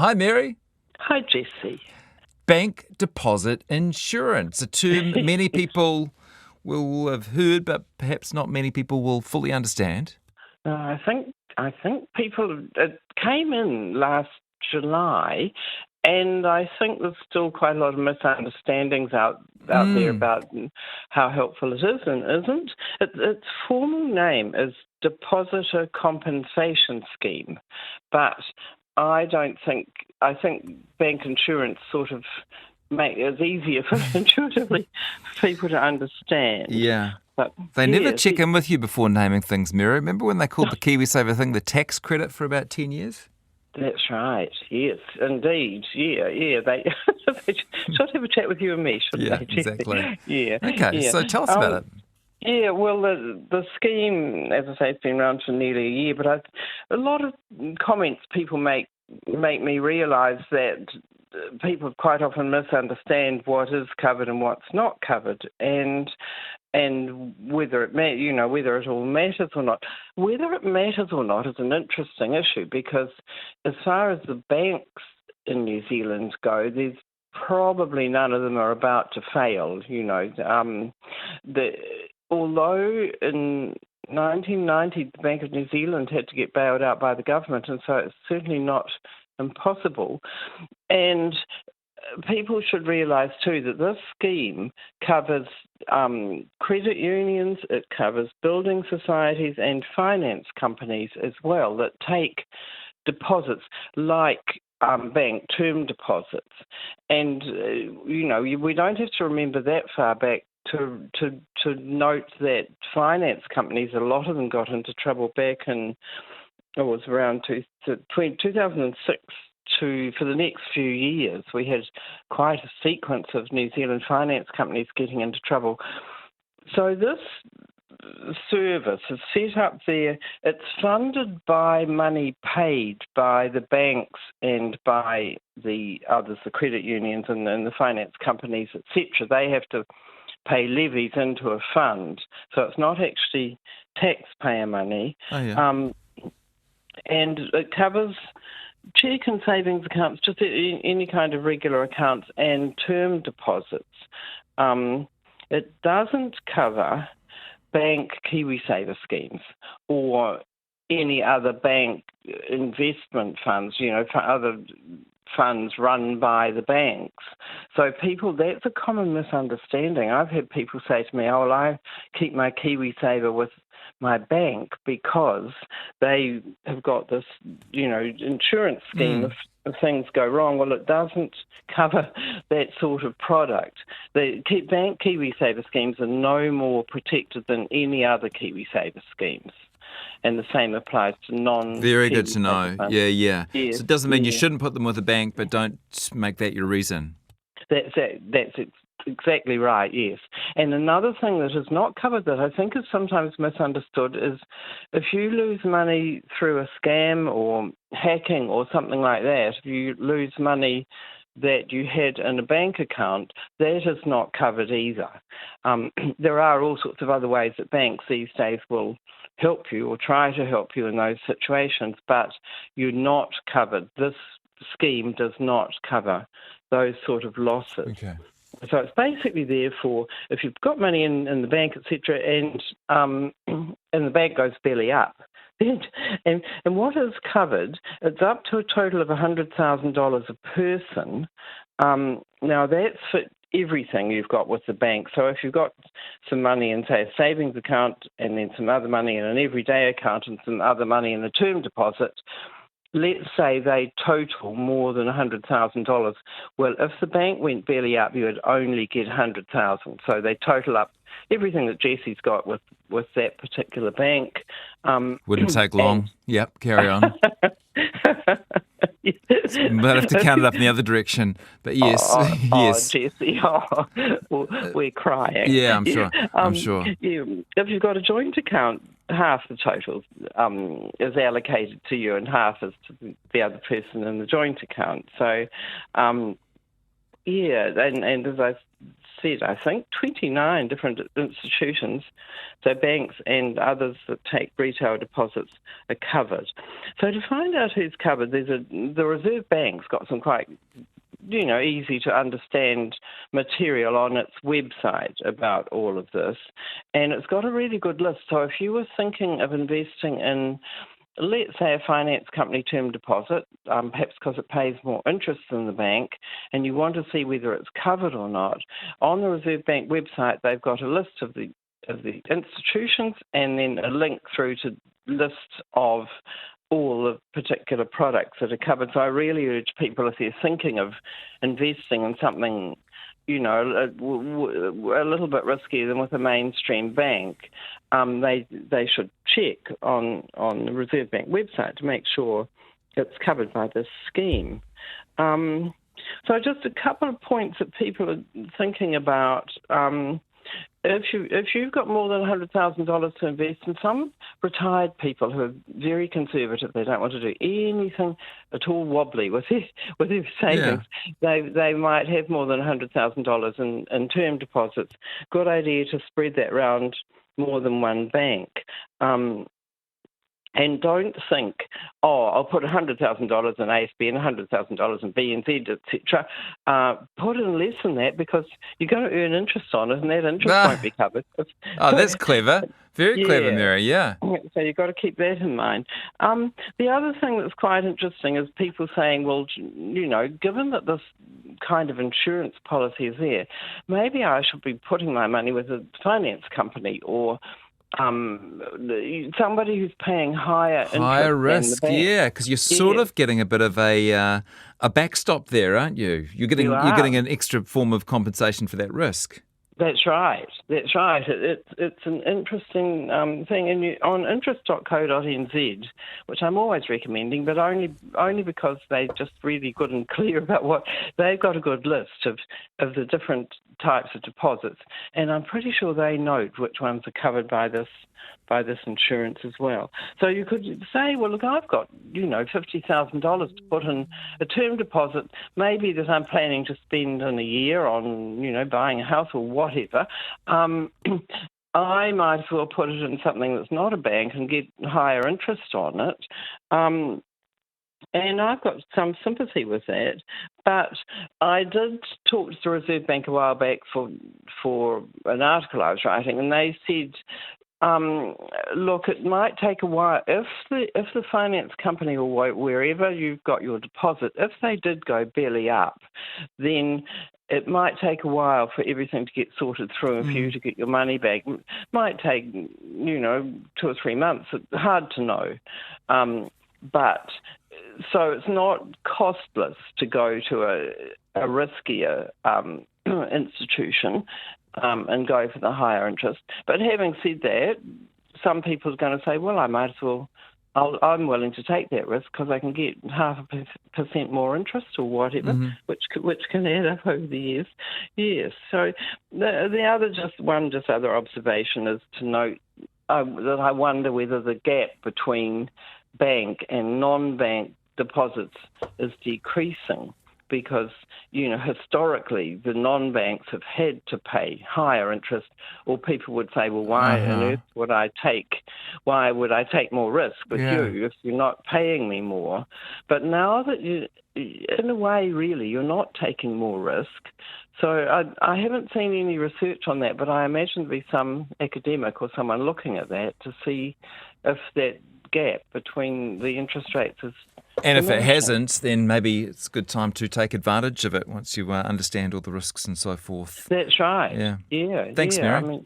Hi, Mary. Hi, Jesse. Bank deposit insurance, a term many people will have heard, but perhaps not many people will fully understand. I think people it came in last July, and I think there's still quite a lot of misunderstandings out there Mm. about how helpful it is and isn't. Its formal name is Depositor Compensation Scheme, but I don't think I think bank insurance sort of make it easier for intuitively for people to understand. Yeah. But They never yes, check in with you before naming things, Mary. Remember when they called the KiwiSaver thing the tax credit for about 10 years? that's right. Yes, indeed. Yeah. They they should have a chat with you and me, shouldn't Yeah, they, exactly. Jesse? Yeah, Okay, yeah. so tell us about Um, it. yeah. Well, the scheme, as I say, has been around for nearly a year, but a lot of comments people make me realise that people quite often misunderstand what is covered and what's not covered, and whether whether it all matters or not. Whether it matters or not is an interesting issue because as far as the banks in New Zealand go, there's probably none of them are about to fail. The although in 1990 the Bank of New Zealand had to get bailed out by the government, and so it's certainly not impossible. And people should realise too that this scheme covers credit unions, it covers building societies and finance companies as well that take deposits like bank term deposits. And, we don't have to remember that far back to note that finance companies, a lot of them got into trouble back in, it was around 2006 for the next few years. We had quite a sequence of New Zealand finance companies getting into trouble. So this service is set up there. It's funded by money paid by the banks and by the others, the credit unions and the finance companies, etc. They have to pay levies into a fund, so it's not actually taxpayer money. Oh, yeah. And it covers cheque and savings accounts, just any kind of regular accounts, and term deposits. It doesn't cover bank KiwiSaver schemes or any other bank investment funds, for other funds run by the banks. So that's a common misunderstanding. I've had people say to me, oh, well, I keep my KiwiSaver with my bank because they have got this, insurance scheme if things go wrong. Well, it doesn't cover that sort of product. The bank KiwiSaver schemes are no more protected than any other KiwiSaver schemes. And the same applies to Very good non-KiwiSaver to know. funds. Yeah. Yes, So it doesn't mean you yeah. shouldn't put them with a bank, but don't make that your reason. That's exactly right, yes. And another thing that is not covered that I think is sometimes misunderstood is if you lose money through a scam or hacking or something like that, if you lose money that you had in a bank account, that is not covered either. There are all sorts of other ways that banks these days will help you or try to help you in those situations, but you're not covered. This scheme does not cover those sort of losses. Okay. So it's basically there for if you've got money in the bank, etc., and the bank goes belly up. And what is covered, it's up to a total of $100,000 a person. Now that's for everything you've got with the bank. So if you've got some money in, say, a savings account and then some other money in an everyday account and some other money in a term deposit, let's say they total more than $100,000. Well, if the bank went belly up, you would only get $100,000. So they total up everything that Jesse's got with that particular bank. Wouldn't take And long. Yep, carry on. We'll have to count it up in the other direction. But yes, yes. Jesse, well, we're crying. Yeah, I'm Yeah, sure. I'm sure. if you've got a joint account, half the total is allocated to you and half is to the other person in the joint account. So, Yeah, and as I said, I think 29 different institutions, so banks and others that take retail deposits, are covered. So to find out who's covered, the Reserve Bank's got some quite easy to understand material on its website about all of this. And it's got a really good list. So if you were thinking of investing in, let's say, a finance company term deposit, perhaps because it pays more interest than the bank, and you want to see whether it's covered or not, on the Reserve Bank website, they've got a list of the institutions and then a link through to lists of all the particular products that are covered. So I really urge people, if they're thinking of investing in something, a little bit riskier than with a mainstream bank, they should check on the Reserve Bank website to make sure it's covered by this scheme. So just a couple of points that people are thinking about. If you've got more than $100,000 to invest, and some retired people who are very conservative, they don't want to do anything at all wobbly with their savings. Yeah. They might have more than $100,000 in term deposits. Good idea to spread that around more than one bank. And don't think, I'll put $100,000 in ASB and $100,000 in BNZ, etc. Put in less than that, because you're going to earn interest on it, and that interest won't be covered. That's clever. Very clever, Mary, yeah. So you've got to keep that in mind. The other thing that's quite interesting is people saying, well, given that this kind of insurance policy is there, maybe I should be putting my money with a finance company or somebody who's paying higher risk, because you're sort of getting a bit of a backstop there, aren't you? You're getting an extra form of compensation for that risk. That's right. It's an interesting thing. And on interest.co.nz, which I'm always recommending, but only because they're just really good and clear about what they've got, a good list of the different types of deposits, and I'm pretty sure they note which ones are covered by this insurance as well. So you could say, well, look, I've got $50,000 to put in a term deposit, maybe that I'm planning to spend in a year on buying a house or whatever. I might as well put it in something that's not a bank and get higher interest on it. And I've got some sympathy with that. But I did talk to the Reserve Bank a while back for an article I was writing, and they said, look, it might take a while. If the finance company or wherever you've got your deposit, if they did go belly up, then it might take a while for everything to get sorted through and for you to get your money back. It might take, 2 or 3 months. It's hard to know. But so it's not costless to go to a riskier institution and go for the higher interest. But having said that, some people are going to say, well, I might as well, I'm willing to take that risk because I can get 0.5% more interest or whatever, which can add up over the years. Yes. So the other observation is to note that I wonder whether the gap between bank and non-bank deposits is decreasing, because historically the non-banks have had to pay higher interest, or people would say, well, why on earth would I take more risk with you if you're not paying me more? But now that in a way, really, you're not taking more risk. So I haven't seen any research on that, but I imagine there'll be some academic or someone looking at that to see if that gap between the interest rates is. And if it hasn't, then maybe it's a good time to take advantage of it once you understand all the risks and so forth. That's right. Yeah. Thanks, Mary.